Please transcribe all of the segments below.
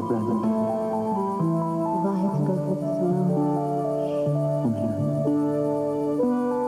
get Brandon? If I had to go through this alone, I'm here.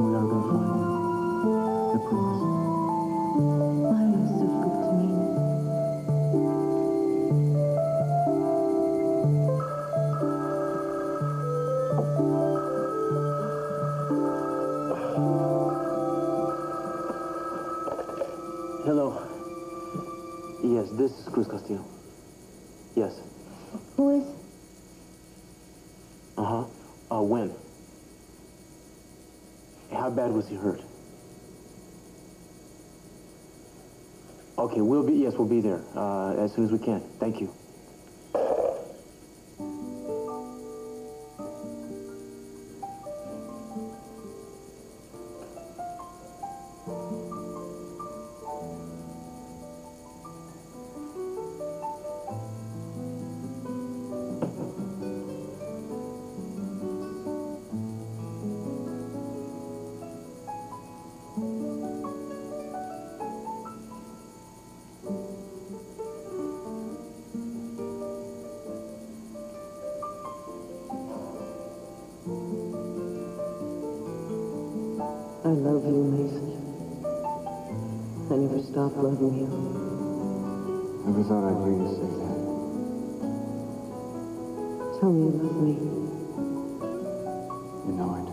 We are gonna find him. I promise. why are you so good to me? Hello. Yes, this is Cruz Castillo. Yes. Who is? Uh-huh. When? How bad was he hurt? Okay, we'll be there as soon as we can. Thank you. I love you, Mason. I never stopped loving you. Never thought I'd hear you say that. Tell me you love me. You know I do.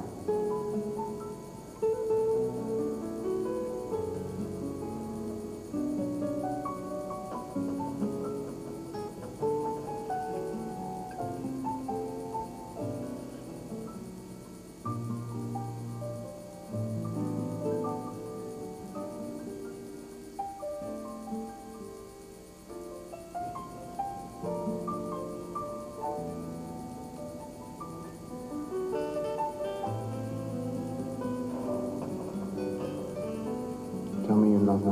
Tell me you love me.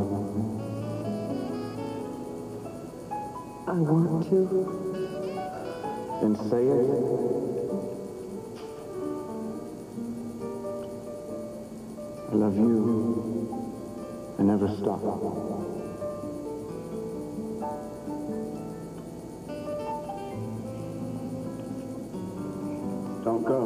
I want to. Then say it. I love you. I never stop. Don't go.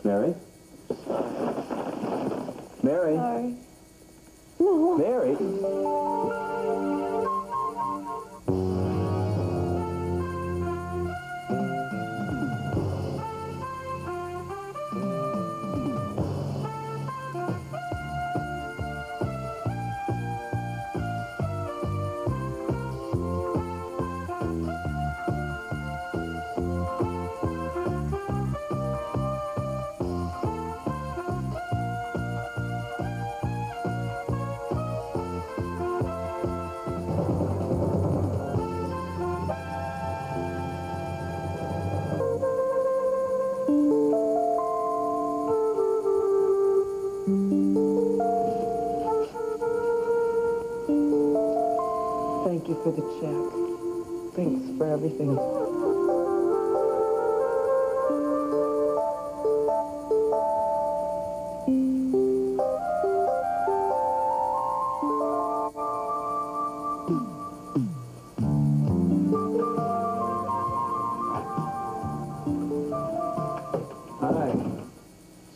Mary? Mary? Sorry. No. Mary? Thank you for the check. Thanks for everything. Hi.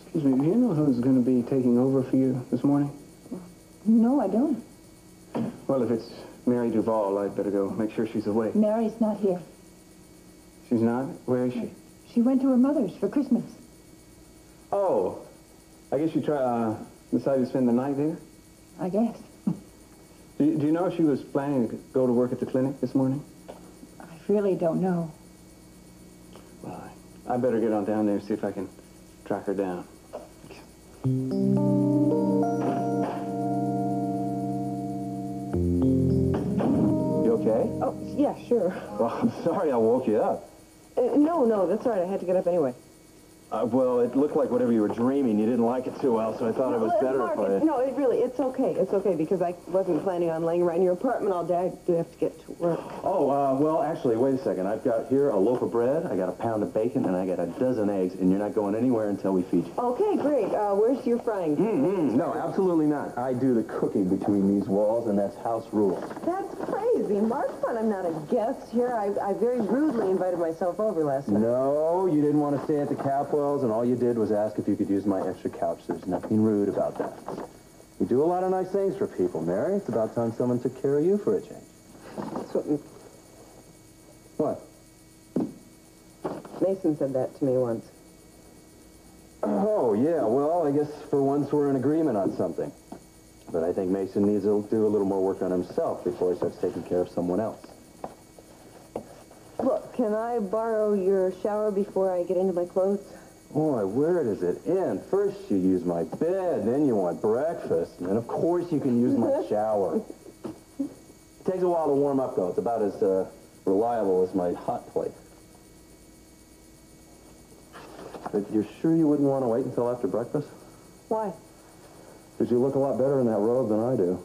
Excuse me, do you know who's going to be taking over for you this morning? No, I don't. Well, if it's Mary Duval, I'd better go make sure she's awake. Mary's not here. She's not? Where is she? She went to her mother's for Christmas. Oh, I guess you decided to spend the night there? I guess. Do you know if she was planning to go to work at the clinic this morning? I really don't know. Well, I better get on down there and see if I can track her down. You okay? Oh, yeah, sure. Well, I'm sorry I woke you up. No, that's all right. I had to get up anyway. Well, it looked like whatever you were dreaming. You didn't like it too well, so I thought it was better Mark, if I... No, it's okay. It's okay, because I wasn't planning on laying around your apartment all day. I do have to get to work. Oh, well, actually, wait a second. I've got here a loaf of bread, I got a pound of bacon, and I got a dozen eggs, and you're not going anywhere until we feed you. Okay, great. Where's your frying pan? No, absolutely not. I do the cooking between these walls, and that's house rules. That's crazy, Mark. But I'm not a guest here. I very rudely invited myself over last night. No, you didn't want to stay at the Capwells, and all you did was ask if you could use my extra couch. There's nothing rude about that. You do a lot of nice things for people, Mary. It's about time someone took care of you for a change. That's what What? Mason said that to me once. Oh, yeah, well, I guess for once we're in agreement on something. But I think Mason needs to do a little more work on himself before he starts taking care of someone else. Look, can I borrow your shower before I get into my clothes? Boy, where does it end? First you use my bed, then you want breakfast, and then of course you can use my shower. It takes a while to warm up, though. It's about as reliable as my hot plate. But you're sure you wouldn't want to wait until after breakfast? Why? Because you look a lot better in that robe than I do.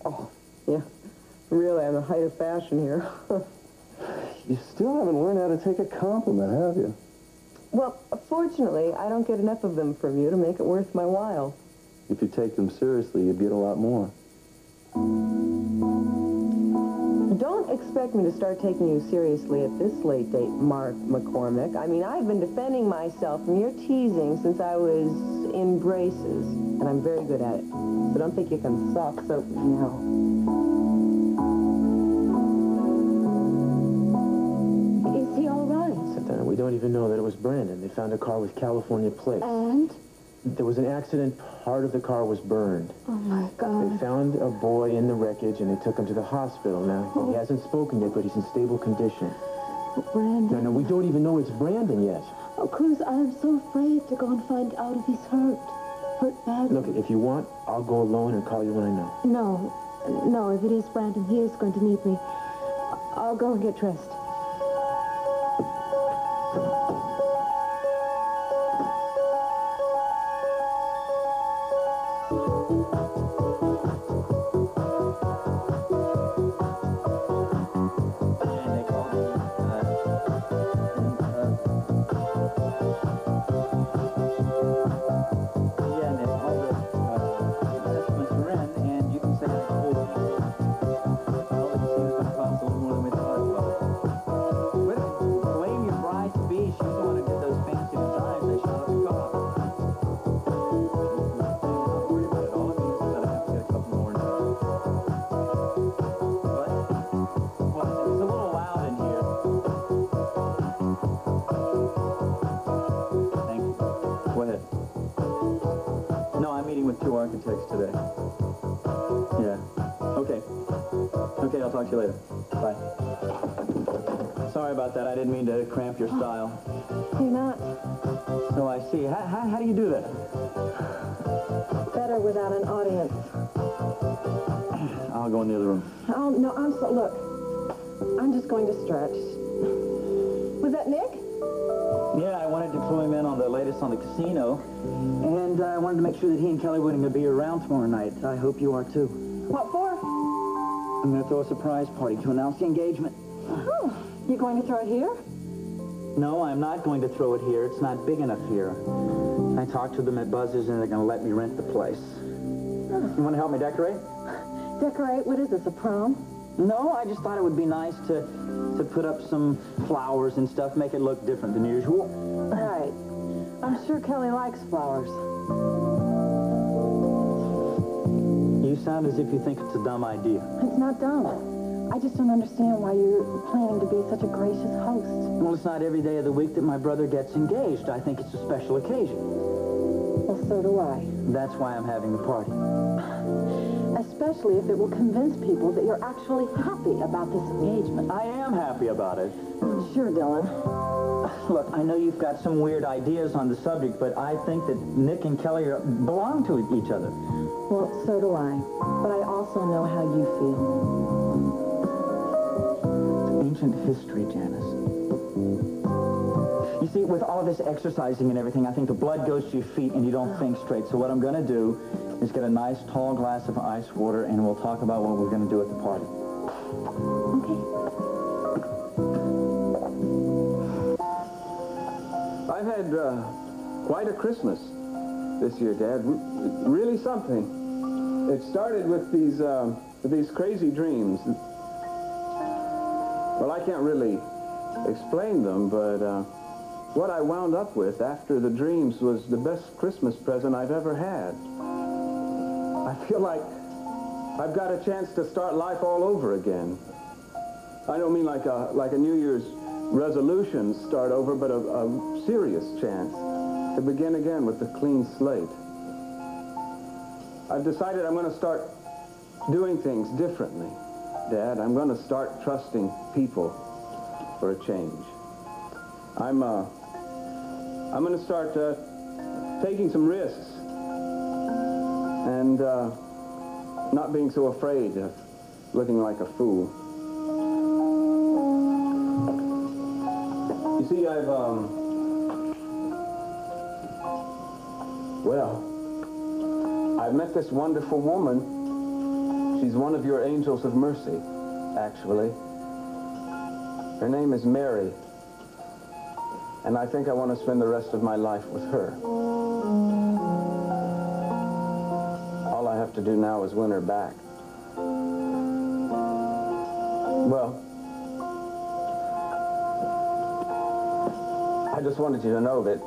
Oh, yeah. Really, I'm the height of fashion here. You still haven't learned how to take a compliment, have you? Well, fortunately, I don't get enough of them from you to make it worth my while. If you take them seriously, you'd get a lot more. Don't expect me to start taking you seriously at this late date, Mark McCormick. I mean, I've been defending myself from your teasing since I was in braces, and I'm very good at it. So don't think you can soft soap me now. Is he all right? We don't even know that it was Brandon. They found a car with California plates. And? There was an accident. Part of the car was burned. Oh, my They God. found a boy in the wreckage, and they took him to the hospital. Now, he hasn't spoken yet, but he's in stable condition. Brandon. No, we don't even know it's Brandon yet. Oh, Cruz, I am so afraid to go and find out if he's hurt. Hurt badly. Look, if you want, I'll go alone and call you when I know. No, if it is Brandon, he is going to need me. I'll go and get dressed. Architects today. Yeah. Okay, I'll talk to you later. Bye. Sorry about that. I didn't mean to cramp your style. You're not. So I see. How do you do that? Better without an audience. I'll go in the other room. Oh, no, look. I'm just going to stretch. Was that Nick? Yeah, I wanted to clue him in on the latest on the casino. And I wanted to make sure that he and Kelly were going to be around tomorrow night. I hope you are, too. What for? I'm going to throw a surprise party to announce the engagement. Oh, you going to throw it here? No, I'm not going to throw it here. It's not big enough here. I talked to them at Buzz's, and they're going to let me rent the place. You want to help me decorate? Decorate? What is this, a prom? No, I just thought it would be nice to put up some flowers and stuff, make it look different than usual. Right. I'm sure Kelly likes flowers. You sound as if you think it's a dumb idea. It's not dumb. I just don't understand why you're planning to be such a gracious host. Well, it's not every day of the week that my brother gets engaged. I think it's a special occasion. Well, so do I. That's why I'm having the party. Especially if it will convince people that you're actually happy about this engagement. I am happy about it. Sure, Dylan. Look, I know you've got some weird ideas on the subject, but I think that Nick and Kelly belong to each other. Well, so do I. But I also know how you feel. Ain't ancient history, Janice. You see, with all of this exercising and everything, I think the blood goes to your feet and you don't think straight. So what I'm going to do is get a nice tall glass of ice water and we'll talk about what we're going to do at the party. Okay. I've had quite a Christmas this year, Dad. Really something. It started with these crazy dreams. Well, I can't really explain them, but what I wound up with after the dreams was the best Christmas present I've ever had. I feel like I've got a chance to start life all over again. I don't mean like a New Year's resolution start over, but a serious chance to begin again with a clean slate. I've decided I'm going to start doing things differently, Dad. I'm going to start trusting people for a change. I'm going to start taking some risks and not being so afraid of looking like a fool. You see, I've met this wonderful woman. She's one of your angels of mercy, actually. Her name is Mary. And I think I want to spend the rest of my life with her. All I have to do now is win her back. Well, I just wanted you to know that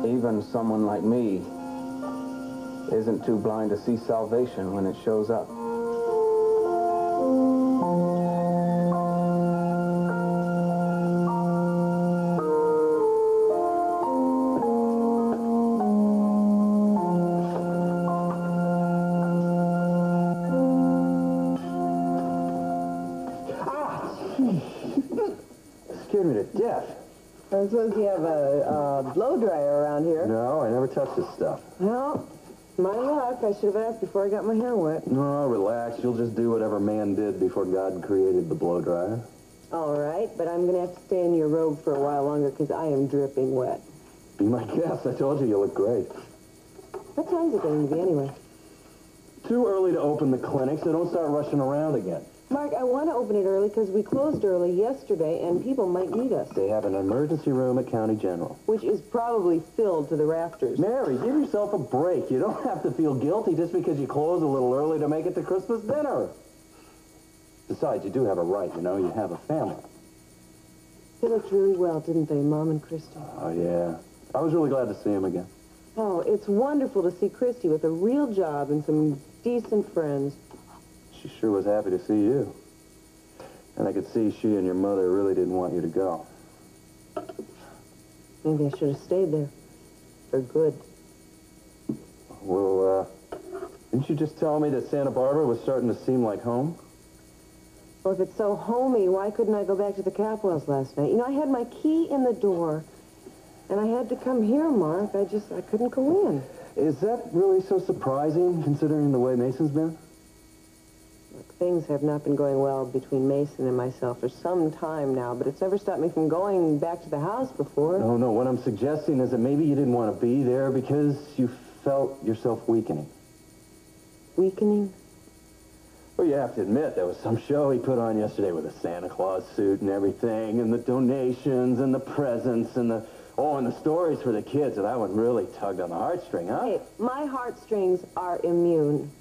even someone like me isn't too blind to see salvation when it shows up. Scared me to death. I suppose you have a blow dryer around here. No, I never touched this stuff. Well, my luck. I should have asked before I got my hair wet. No, relax. You'll just do whatever man did before God created the blow dryer. All right, but I'm going to have to stay in your robe for a while longer because I am dripping wet. Be my guest. I told you look great. What time is it going to be anyway? Too early to open the clinic, so don't start rushing around again. Mark, I want to open it early because we closed early yesterday and people might need us. They have an emergency room at County General. Which is probably filled to the rafters. Mary, give yourself a break. You don't have to feel guilty just because you close a little early to make it to Christmas dinner. Besides, you do have a right, you know. You have a family. They looked really well, didn't they, Mom and Christy? Oh, yeah. I was really glad to see him again. Oh, it's wonderful to see Christy with a real job and some decent friends. She sure was happy to see you. And I could see she and your mother really didn't want you to go. Maybe I should have stayed there. For good. Well, didn't you just tell me that Santa Barbara was starting to seem like home? Well, if it's so homey, why couldn't I go back to the Capwells last night? You know, I had my key in the door, and I had to come here, Mark. I couldn't go in. Is that really so surprising, considering the way Mason's been? Look, things have not been going well between Mason and myself for some time now, but it's never stopped me from going back to the house before. No, what I'm suggesting is that maybe you didn't want to be there because you felt yourself weakening. Weakening? Well, you have to admit, there was some show he put on yesterday with a Santa Claus suit and everything, and the donations and the presents and the... Oh, and the stories for the kids. So that one really tugged on the heartstring, huh? Hey, my heartstrings are immune.